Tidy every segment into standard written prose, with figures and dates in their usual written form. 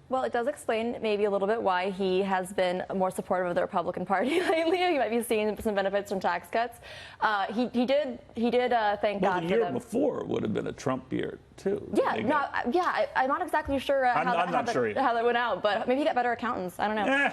Well, it does explain maybe a little bit why he has been more supportive of the Republican Party lately. You might be seeing some benefits from tax cuts. He did thank God for them. The year before would have been a Trump year too. Yeah, I'm not exactly sure how that went out, but maybe he got better accountants. I don't know.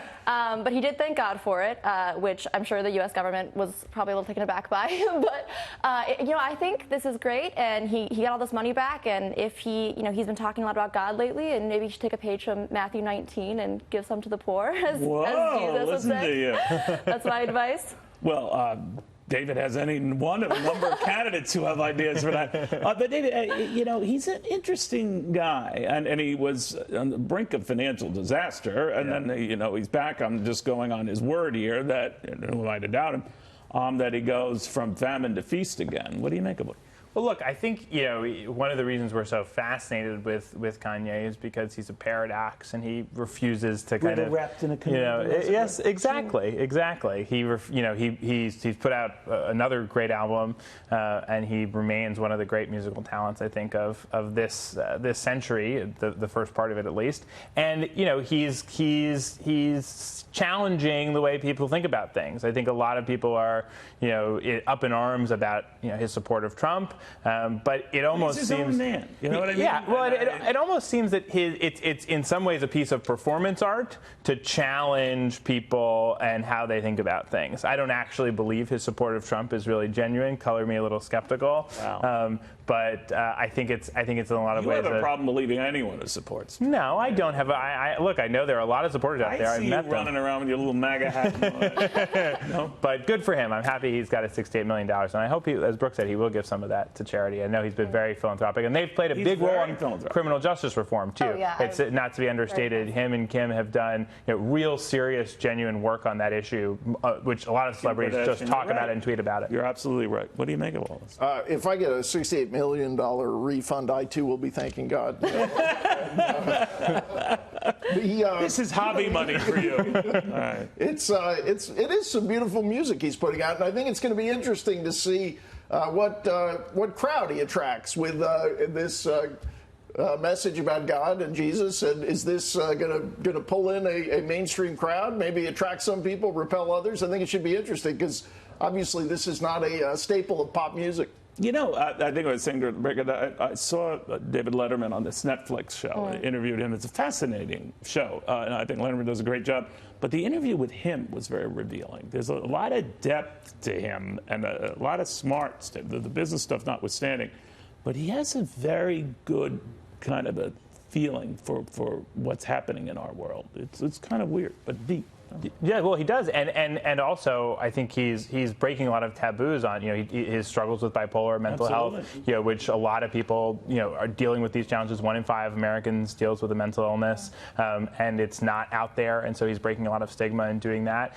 But he did thank God for it, which I'm sure the U.S. government was probably a little taken aback by. But I think this is great, and he got all this money back. And if he's been talking a lot about God lately, and maybe he should take a page from Matthew 19 and give some to the poor, as Jesus would say. That's my advice. Well, David has one of a number of candidates who have ideas for that. But David, he's an interesting guy, and he was on the brink of financial disaster, and then he's back. I'm just going on his word here that who might have doubted him, that he goes from famine to feast again. What do you make of it? Well, look, I think, one of the reasons we're so fascinated with Kanye is because he's a paradox, and he refuses to kind of wrapped in a yes, exactly. He's put out another great album, and he remains one of the great musical talents, I think, of this century, the first part of it at least. And he's challenging the way people think about things. I think a lot of people are up in arms about his support of Trump. But it almost he's his seems, own man. You know what I mean? Yeah. Well, it almost seems that it's in some ways a piece of performance art to challenge people and how they think about things. I don't actually believe his support of Trump is really genuine. Color me a little skeptical. Wow. But I think it's in a lot of ways. You have a problem believing anyone who supports. No, I don't have. Look, I know there are a lot of supporters out there. I see you running around with your little MAGA hat. No? But good for him. I'm happy he's got his $68 million, and I hope, as Brooke said, he will give some of that to charity. I know he's been very philanthropic, and they've played a big role in criminal justice reform too. Oh, yeah, it's not to be understated. Him and Kim have done real, serious, genuine work on that issue, which a lot of celebrities just talk about it and tweet about it. You're absolutely right. What do you make of all this? If I get a $68 million refund, I too will be thanking God. This is hobby money for you. All right. It is some beautiful music he's putting out, and I think it's going to be interesting to see what crowd he attracts with this message about God and Jesus. And is this going to pull in a mainstream crowd? Maybe attract some people, repel others. I think it should be interesting because obviously this is not a staple of pop music. I think I was saying during the break, I saw David Letterman on this Netflix show. I interviewed him. It's a fascinating show, and I think Letterman does a great job. But the interview with him was very revealing. There's a lot of depth to him and a lot of smarts, the business stuff notwithstanding. But he has a very good kind of a feeling for what's happening in our world. It's kind of weird, but deep. Yeah, well, he does, and also I think he's breaking a lot of taboos on his struggles with bipolar, mental health, which a lot of people are dealing with these challenges. 1 in 5 Americans deals with a mental illness, and it's not out there, and so he's breaking a lot of stigma in doing that.